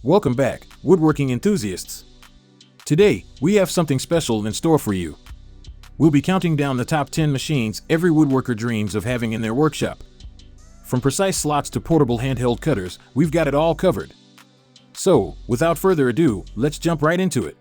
Welcome back, woodworking enthusiasts. Today, we have something special in store for you. We'll be counting down the top 10 machines every woodworker dreams of having in their workshop. From precise slots to portable handheld cutters, we've got it all covered. So, without further ado, let's jump right into it.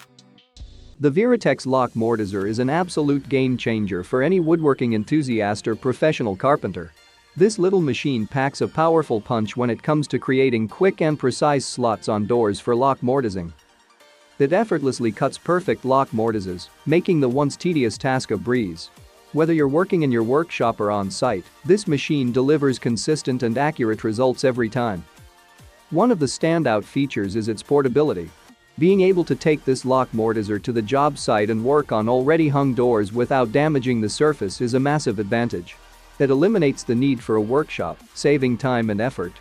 The Veritex lock mortiser is an absolute game changer for any woodworking enthusiast or professional carpenter. This little machine packs a powerful punch when it comes to creating quick and precise slots on doors for lock mortising. It effortlessly cuts perfect lock mortises, making the once tedious task a breeze. Whether you're working in your workshop or on site, this machine delivers consistent and accurate results every time. One of the standout features is its portability. Being able to take this lock mortiser to the job site and work on already hung doors without damaging the surface is a massive advantage. It eliminates the need for a workshop, saving time and effort.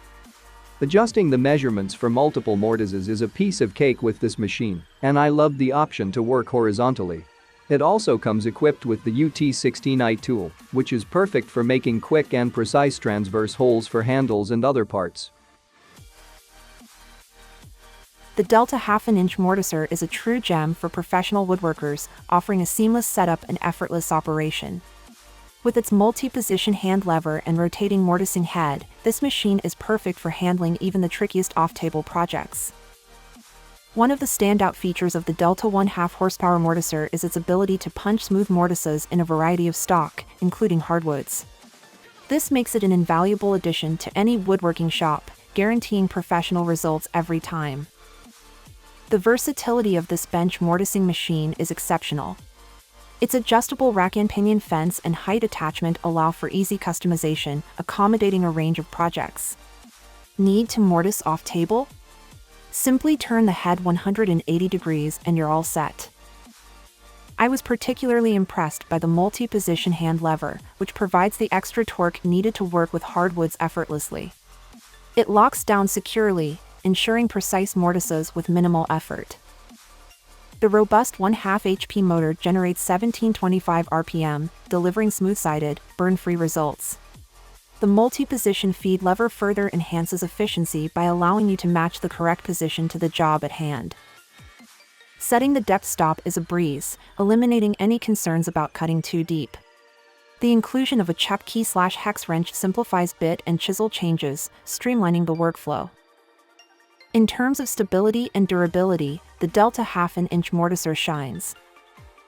Adjusting the measurements for multiple mortises is a piece of cake with this machine, and I love the option to work horizontally. It also comes equipped with the UT16i tool, which is perfect for making quick and precise transverse holes for handles and other parts. The Delta 1/2-inch Mortiser is a true gem for professional woodworkers, offering a seamless setup and effortless operation. With its multi-position hand lever and rotating mortising head, this machine is perfect for handling even the trickiest off-table projects. One of the standout features of the Delta 1/2 horsepower Mortiser is its ability to punch smooth mortises in a variety of stock, including hardwoods. This makes it an invaluable addition to any woodworking shop, guaranteeing professional results every time. The versatility of this bench mortising machine is exceptional. Its adjustable rack and pinion fence and height attachment allow for easy customization, accommodating a range of projects. Need to mortise off table? Simply turn the head 180 degrees and you're all set. I was particularly impressed by the multi-position hand lever, which provides the extra torque needed to work with hardwoods effortlessly. It locks down securely, ensuring precise mortises with minimal effort. The robust 1/2 HP motor generates 1725 RPM, delivering smooth-sided, burn-free results. The multi-position feed lever further enhances efficiency by allowing you to match the correct position to the job at hand. Setting the depth stop is a breeze, eliminating any concerns about cutting too deep. The inclusion of a chuck key/hex wrench simplifies bit and chisel changes, streamlining the workflow. In terms of stability and durability, the Delta 1/2-inch Mortiser shines.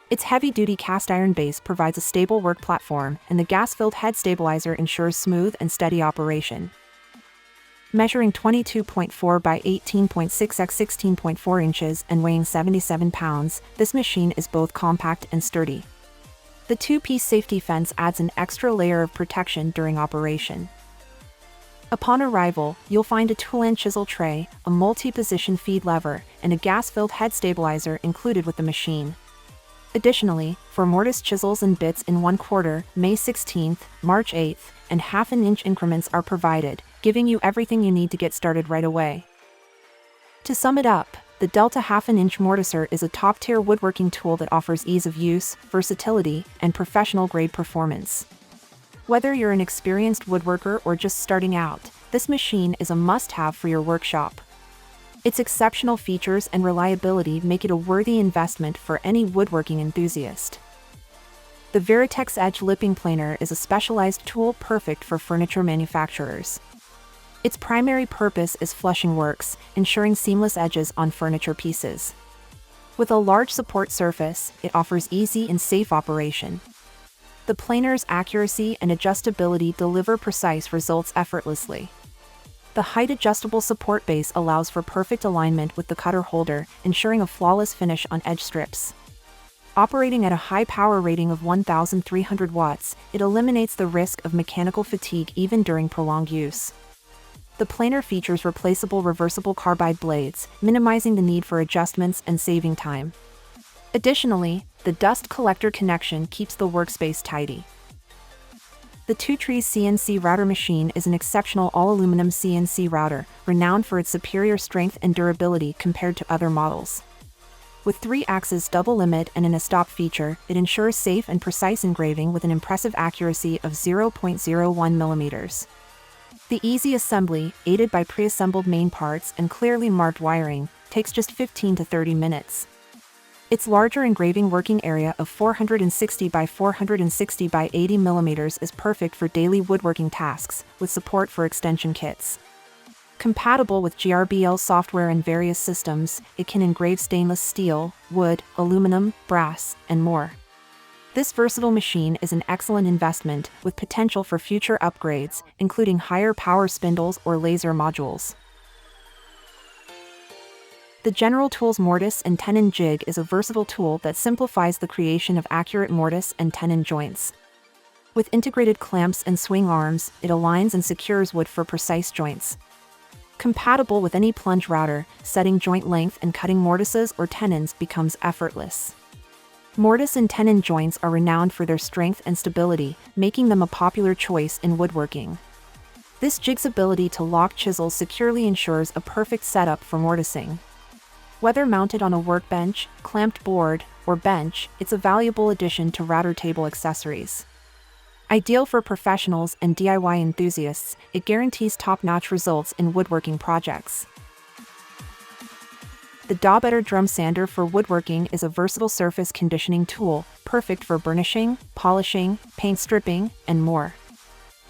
Its heavy-duty cast-iron base provides a stable work platform, and the gas-filled head stabilizer ensures smooth and steady operation. Measuring 22.4 by 18.6 x 16.4 inches and weighing 77 pounds, this machine is both compact and sturdy. The two-piece safety fence adds an extra layer of protection during operation. Upon arrival, you'll find a tool and chisel tray, a multi-position feed lever, and a gas-filled head stabilizer included with the machine. Additionally, for mortise chisels and bits in 1/4, May 16th, March 8th, and 1/2-inch increments are provided, giving you everything you need to get started right away. To sum it up, the Delta 1/2-inch Mortiser is a top-tier woodworking tool that offers ease of use, versatility, and professional-grade performance. Whether you're an experienced woodworker or just starting out, this machine is a must-have for your workshop. Its exceptional features and reliability make it a worthy investment for any woodworking enthusiast. The Veritex Edge Lipping Planer is a specialized tool perfect for furniture manufacturers. Its primary purpose is flushing works, ensuring seamless edges on furniture pieces. With a large support surface, it offers easy and safe operation. The planer's accuracy and adjustability deliver precise results effortlessly. The height-adjustable support base allows for perfect alignment with the cutter holder, ensuring a flawless finish on edge strips. Operating at a high power rating of 1,300 watts, it eliminates the risk of mechanical fatigue even during prolonged use. The planer features replaceable reversible carbide blades, minimizing the need for adjustments and saving time. Additionally, the dust collector connection keeps the workspace tidy. The Trees CNC Router machine is an exceptional all-aluminum CNC router, renowned for its superior strength and durability compared to other models. With 3-axis double limit and an stop feature, it ensures safe and precise engraving with an impressive accuracy of 0.01 millimeters. The easy assembly, aided by pre-assembled main parts and clearly marked wiring, takes just 15 to 30 minutes. Its larger engraving working area of 460 by 460 by 80 mm is perfect for daily woodworking tasks, with support for extension kits. Compatible with GRBL software and various systems, it can engrave stainless steel, wood, aluminum, brass, and more. This versatile machine is an excellent investment, with potential for future upgrades, including higher power spindles or laser modules. The General Tools Mortise and Tenon jig is a versatile tool that simplifies the creation of accurate mortise and tenon joints. With integrated clamps and swing arms, it aligns and secures wood for precise joints. Compatible with any plunge router, setting joint length and cutting mortises or tenons becomes effortless. Mortise and tenon joints are renowned for their strength and stability, making them a popular choice in woodworking. This jig's ability to lock chisels securely ensures a perfect setup for mortising. Whether mounted on a workbench, clamped board, or bench, it's a valuable addition to router table accessories. Ideal for professionals and DIY enthusiasts, it guarantees top-notch results in woodworking projects. The Daubetter Drum Sander for woodworking is a versatile surface conditioning tool, perfect for burnishing, polishing, paint stripping, and more.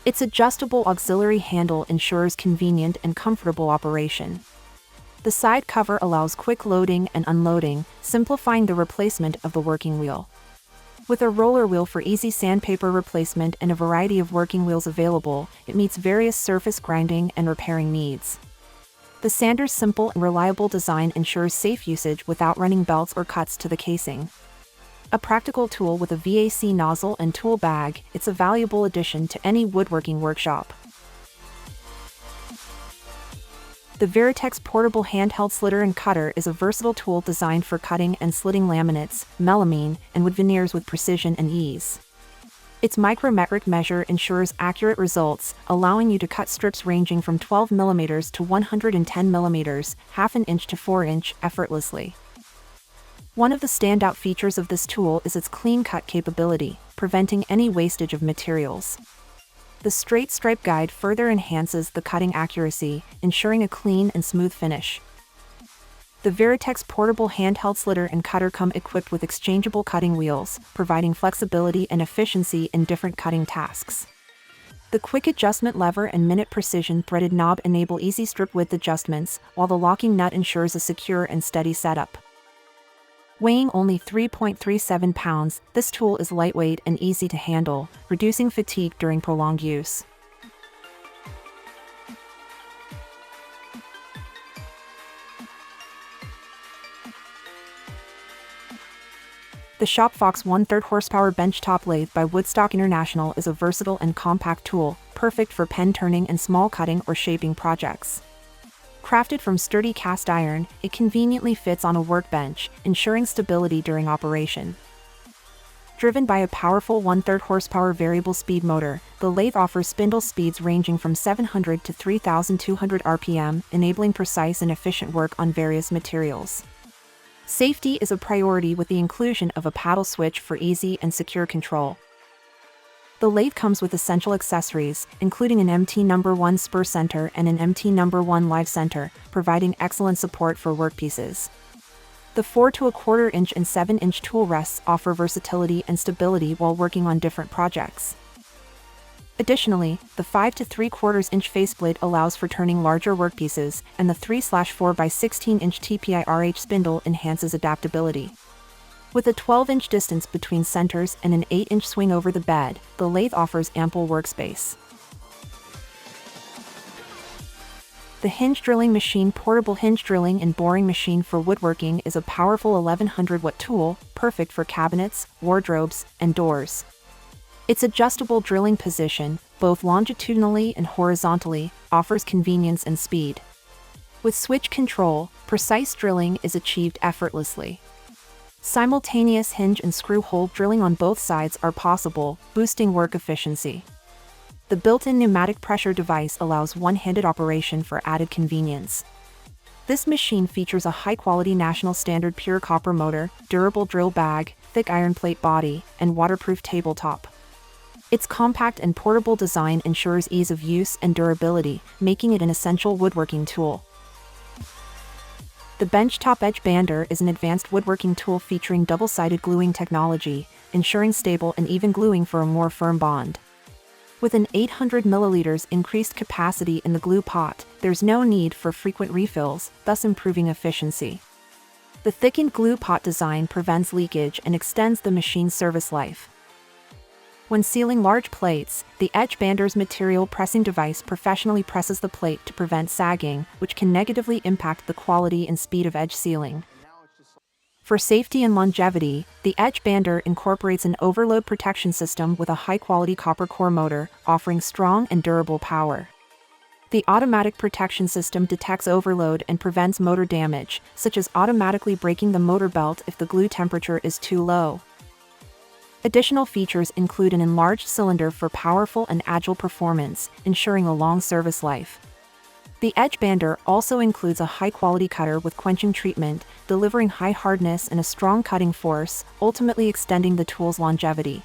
Its adjustable auxiliary handle ensures convenient and comfortable operation. The side cover allows quick loading and unloading, simplifying the replacement of the working wheel. With a roller wheel for easy sandpaper replacement and a variety of working wheels available, it meets various surface grinding and repairing needs. The sander's simple and reliable design ensures safe usage without running belts or cuts to the casing. A practical tool with a VAC nozzle and tool bag, it's a valuable addition to any woodworking workshop. The Veritex portable handheld slitter and cutter is a versatile tool designed for cutting and slitting laminates, melamine, and wood veneers with precision and ease. Its micrometric measure ensures accurate results, allowing you to cut strips ranging from 12 mm to 110 mm, 1/2 inch to 4 inch, effortlessly. One of the standout features of this tool is its clean cut capability, preventing any wastage of materials. The straight stripe guide further enhances the cutting accuracy, ensuring a clean and smooth finish. The Veritex portable handheld slitter and cutter come equipped with exchangeable cutting wheels, providing flexibility and efficiency in different cutting tasks. The quick adjustment lever and minute precision threaded knob enable easy strip width adjustments, while the locking nut ensures a secure and steady setup. Weighing only 3.37 pounds, this tool is lightweight and easy to handle, reducing fatigue during prolonged use. The Shopfox 1/3 horsepower benchtop lathe by Woodstock International is a versatile and compact tool, perfect for pen turning and small cutting or shaping projects. Crafted from sturdy cast iron, it conveniently fits on a workbench, ensuring stability during operation. Driven by a powerful 1/3 horsepower variable speed motor, the lathe offers spindle speeds ranging from 700 to 3,200 RPM, enabling precise and efficient work on various materials. Safety is a priority with the inclusion of a paddle switch for easy and secure control. The lathe comes with essential accessories, including an MT No. 1 spur center and an MT No. 1 live center, providing excellent support for workpieces. The 4 to 1/4 inch and 7 inch tool rests offer versatility and stability while working on different projects. Additionally, the 5 to 3/4 inch faceplate allows for turning larger workpieces, and the 3/4 by 16 inch TPI RH spindle enhances adaptability. With a 12-inch distance between centers and an 8-inch swing over the bed, the lathe offers ample workspace. The hinge drilling machine portable hinge drilling and boring machine for woodworking is a powerful 1100-watt tool, perfect for cabinets, wardrobes, and doors. Its adjustable drilling position, both longitudinally and horizontally, offers convenience and speed. With switch control, precise drilling is achieved effortlessly. Simultaneous hinge and screw hole drilling on both sides are possible, boosting work efficiency. The built-in pneumatic pressure device allows one-handed operation for added convenience. This machine features a high-quality national standard pure copper motor, durable drill bag, thick iron plate body, and waterproof tabletop. Its compact and portable design ensures ease of use and durability, making it an essential woodworking tool. The Benchtop Edge Bander is an advanced woodworking tool featuring double-sided gluing technology, ensuring stable and even gluing for a more firm bond. With an 800 milliliters increased capacity in the glue pot, there's no need for frequent refills, thus improving efficiency. The thickened glue pot design prevents leakage and extends the machine's service life. When sealing large plates, the Edge Bander's material pressing device professionally presses the plate to prevent sagging, which can negatively impact the quality and speed of edge sealing. For safety and longevity, the Edge Bander incorporates an overload protection system with a high-quality copper core motor, offering strong and durable power. The automatic protection system detects overload and prevents motor damage, such as automatically breaking the motor belt if the glue temperature is too low. Additional features include an enlarged cylinder for powerful and agile performance, ensuring a long service life. The Edge Bander also includes a high-quality cutter with quenching treatment, delivering high hardness and a strong cutting force, ultimately extending the tool's longevity.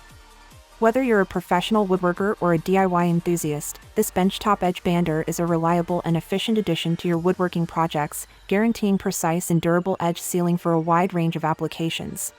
Whether you're a professional woodworker or a DIY enthusiast, this Benchtop Edge Bander is a reliable and efficient addition to your woodworking projects, guaranteeing precise and durable edge sealing for a wide range of applications.